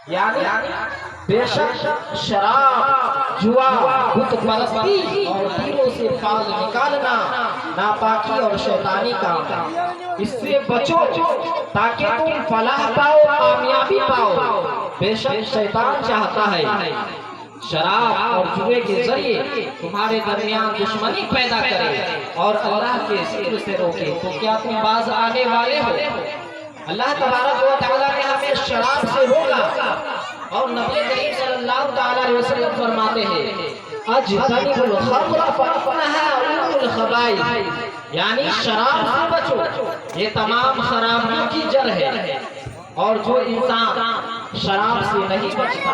یعنی بے شک شراب، جوا، بت پرستی اور دلوں سے فاض نکالنا ناپاکی اور شیطانی کام، اس سے بچو تاکہ تم فلاح پاؤ، کامیابی پاؤ۔ بے شک شیطان چاہتا ہے شراب اور جوے کے ذریعے تمہارے درمیان دشمنی پیدا کرے اور اللہ کے ذکر سے روکے۔ تو کیا تم باز آنے والے ہو؟ اللہ تبارک و تعالیٰ نے ہمیں شراب سے روکا، اور نبی کریم صلی اللہ تعالیٰ علیہ وسلم فرماتے ہیں اجتنبوا الخمر فإنها أم الخبائث، یعنی شراب سے بچو، یہ تمام خرابیوں کی جڑ ہے۔ اور جو انسان شراب سے نہیں بچتا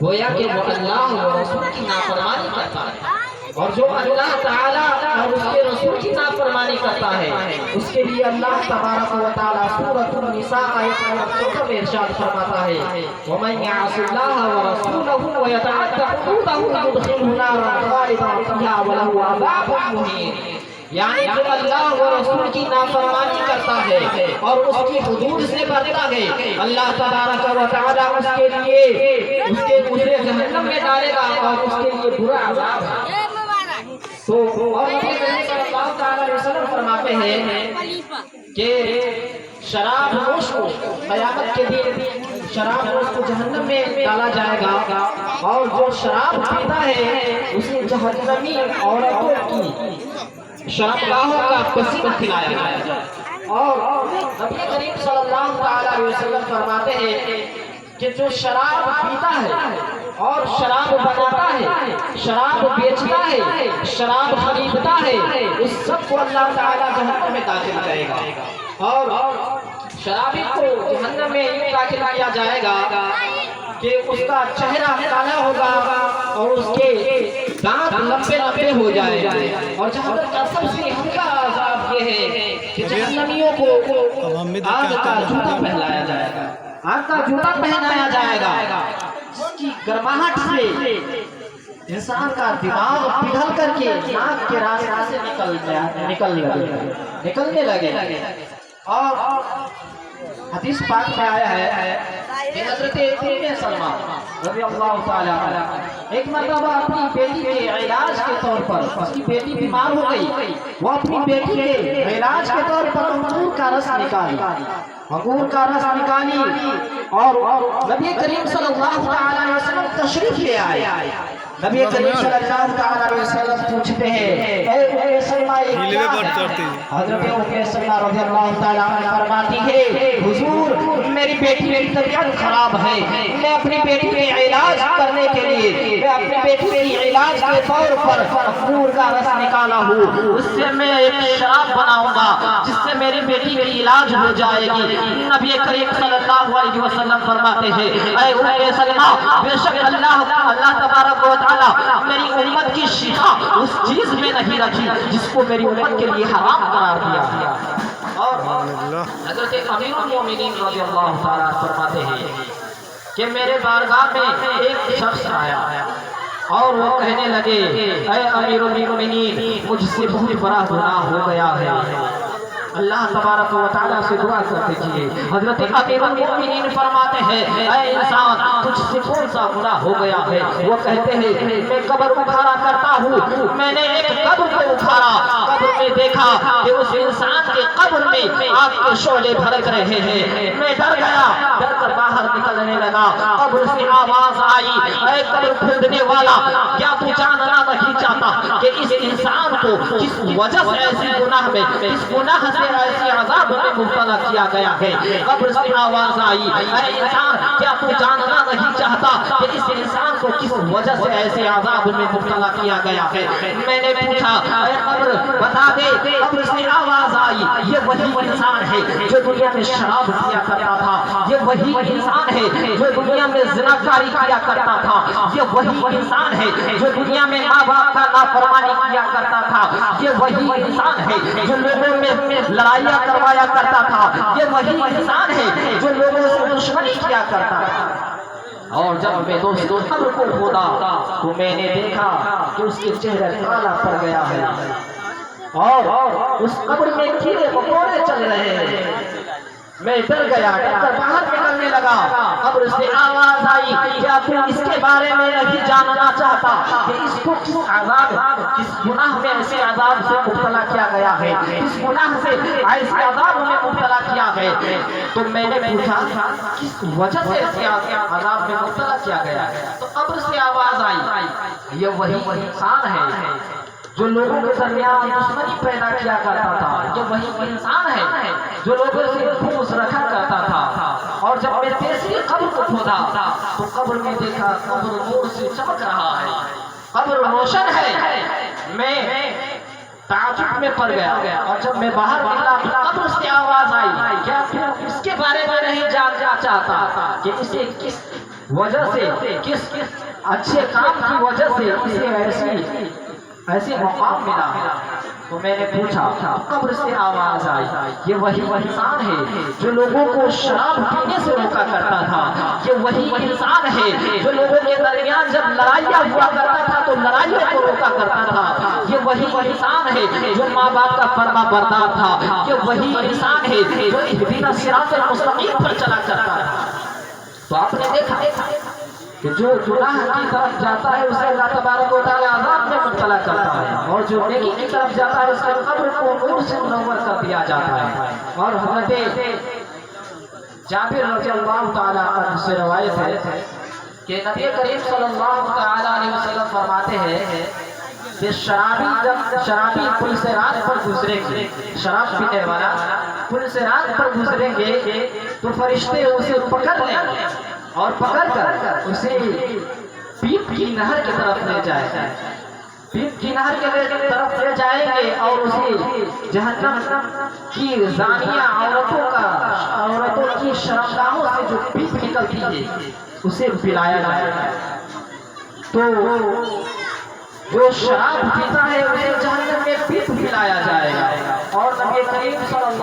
گویا کہ وہ اللہ و رسول کی نافرمانی کرتا ہے، اور جو اللہ تعالیٰ اور اس کے رسول کی نافرمانی کرتا ہے اس کے لیے اللہ تبارک و تعالیٰ سورۃ النساء آیت نمبر 14 میں ارشاد فرماتا ہے وَمَن يَعْصِ اللَّهَ وَرَسُولَهُ وَيَتَعَدَّ حُدُودَهُ يُدْخِلْهُ نَارًا خَالِدًا فِيهَا وَلَهُ عَذَابٌ مُهِينٌ، یعنی جو اللہ و رسول کی نافرمانی کرتا ہے اور اس کی حدود سے بڑھتا ہے، اللہ تبارک و تعالیٰ اس کے لیے اسے جہنم میں ڈالے گا اور اس کے لیے برا عذاب ہے۔ تو اور نبی کریم صلی اللہ تعالیٰ علیہ وسلم فرماتے ہیں کہ شراب نوش کو قیامت کے دن شراب نوش کو جہنم میں ڈالا جائے گا، اور جو شراب پیتا ہے اسے جہنمی عورتوں کی شرابگاہوں کا پسینہ کھلایا جائے گا۔ اور نبی کریم صلی اللہ تعالیٰ علیہ وسلم فرماتے ہیں کہ جو شراب پیتا ہے اور شراب بناتا ہے، شراب بیچتا ہے، شراب خریدتا ہے، اس سب کو اللہ تعالیٰ جہنم میں داخل کرے گا۔ اور شرابی کو جہنم میں داخل کیا جائے گا کہ اس کا چہرہ کالا ہوگا اور اس کے دانت لمبے لمبے ہو جائیں گے، اور جہنم کا سب سے ہلکا عذاب یہ ہے کہ جہنمیوں کو آگ کا جوتا پہنایا جائے گا، آگ کا جوتا پہنایا جائے گا جس کی گرماہٹ سے انسان کا دماغ پگھل کر کے ناک کے راستے سے نکلنے لگے۔ اور حدیث پاک میں آیا ہے کہ حضرت ام سلمہ رضی اللہ تعالیٰ عنہ ایک مرتبہ اپنی بیٹی کے علاج کے طور پر، اس کی بیٹی بیمار ہو گئی، وہ اپنی بیٹی کے علاج کے طور پر انگور کا رس نکالی، انگور کا رس نکالی اور نبی کریم صلی اللہ تعالیٰ علیہ وسلم تشریف لے آئے۔ نبی کریم صلی اللہ تعالیٰ علیہ وسلم پوچھتے ہیں اے سلمہ حضرت ام سلمہ رضی اللہ تعالیٰ عنہ فرماتی ہے حضور میری بیٹی کی طبیعت خراب ہے، میں اپنی بیٹی کے علاج کرنے کے لیے میں اپنی بیٹی کے علاج کے طور پر انگور کا رس نکالا ہوں، اس سے میں ایک شراب بناؤں گا جس سے میری بیٹی کی علاج ہو جائے گی۔ نبی کریم صلی اللہ علیہ وسلم فرماتے ہیں اے ام سلمہ بے شک اللہ تبارک و تعالیٰ میری امت کی شفا اس چیز میں نہیں رکھی جس کو میری امت کے لیے حرام قرار دیا۔ اور حضرت امیر المومنین رضی اللہ تعالیٰ فرماتے ہیں کہ میرے بارگاہ میں ایک شخص آیا اور وہ کہنے لگے اے امیر المومنین مجھ سے بہت بڑا گناہ ہو گیا ہے، اللہ تبارک و تعالیٰ سے دعا کر دیجیے۔ حضرت امیر المومنین فرماتے ہیں اے انسان تجھ سے کون سا گناہ ہو گیا ہے؟ وہ کہتے ہیں میں قبر اکھاڑا کرتا ہوں، میں نے ایک قبر کو اکھاڑا، قبر میں دیکھا کہ اس انسان کے قبر میں آگ کے شعلے بھڑک رہے ہیں، میں ڈر گیا، ڈر کر باہر نکلنے لگا، قبر سے آواز آئی اے قبر کھودنے والا کیا تو جاننا نہیں چاہتا کہ اس انسان کو کس وجہ سے ایسی گناہ میں اس گناہ سے ایسی عذاب میں مبتلا کیا گیا ہے؟ قبر سے آواز آئی اے انسان کیا تو جاننا نہیں چاہتا کہ اس انسان کو کس وجہ سے ایسے عذاب میں مبتلا کیا گیا ہے؟ میں نے پوچھا اے قبر بتا دے، قبر سے آواز آئی یہ وہی انسان ہے جو دنیا میں شراب پیا کرتا تھا، یہ وہی انسان ہے جو دنیا میں زناکاری کیا کرتا تھا، یہ وہی انسان ہے جو دنیا میں ماں باپ کا نافرمانی کیا کرتا تھا، یہ وہی انسان ہے جو لوگوں میں لڑائیاں کروایا کرتا تھا، یہ وہی انسان ہے جو لوگوں سے دشمنی کیا کرتا تھا۔ اور جب میں دوستوں قبر کو کھودا تو میں نے دیکھا کہ اس کے چہرے کالا پڑ گیا ہے اور اس قبر میں کیڑے مکوڑے چل رہے ہیں۔ میں ڈر گیا، ڈر کر باہر نکلنے لگا، قبر سے پھر اس کے بارے میں نہیں جاننا چاہتا کہ اس کو کس عذاب کس گناہ میں ایسے عذاب سے مبتلا کیا گیا ہے، کس گناہ سے ایسے عذاب میں مبتلا کیا ہے، تو میں نے پوچھا کس وجہ سے ایسے عذاب میں مبتلا کیا گیا ہے، تو قبر سے آواز آئی یہ وہی انسان ہے جو لوگوں کے درمیان دشمنی پیدا کیا کرتا تھا، یہ وہی انسان ہے جو لوگوں سے بغض رکھا کرتا تھا، اور جب میں تیسری قبر کو کھودا تو قبر میں دیکھا قبر نور سے چمک رہا ہے، قبر روشن ہے، میں تعجب میں پڑ گیا، اور جب میں باہر نکلا قبر سے آواز آئی کیا پھر اس کے بارے میں نہیں جاننا چاہتا کہ اسے کس وجہ سے کس اچھے کام کی وجہ سے اسے ایسے مقام ملا، تو میں نے پوچھا قبر سے آواز آئی یہ وہی انسان ہے جو لوگوں کو شراب پینے سے روکا کرتا تھا، یہ وہی انسان ہے جو لوگوں کے درمیان جب لڑائیاں ہوا کرتا تھا تو لڑائیوں کو روکا کرتا تھا، یہ وہی انسان ہے جو ماں باپ کا فرما بردار تھا، یہ وہی انسان ہے جو اہدینا صراط المستقیم پر چلا کرتا تھا۔ تو آپ نے دیکھا کہ جو گناہ کی طرف جاتا ہے اسے اللہ تبارک و تعالی عذاب میں مبتلا کرتا ہے، اور جو نیکی کی طرف جاتا ہے اس کے قبر کو نور سے منور کر دیا جاتا ہے۔ اور حضرت جابر رضی اللہ تعالی عنہ سے روایت ہے کہ نبی کریم صلی اللہ تعالی علیہ وسلم فرماتے ہیں کہ شرابی پل سے رات پر گزرے گے، شراب پینے والا پل سے رات پر گزریں گے تو فرشتے اسے پکڑ لیں گے اور پکڑ کر اسے پیپ کی نہر کی طرف لے جائیں گے، پیپ کی نہر کی طرف لے جائیں گے اور اسے جہنم کی زانیہ عورتوں کی شرمگاہوں سے جو پیپ نکلتی ہے اسے پلایا جائے گا، تو جو شراب پیتا ہے اسے جہنم میں پیپ پلایا جائے گا، اور نبی کریم صلی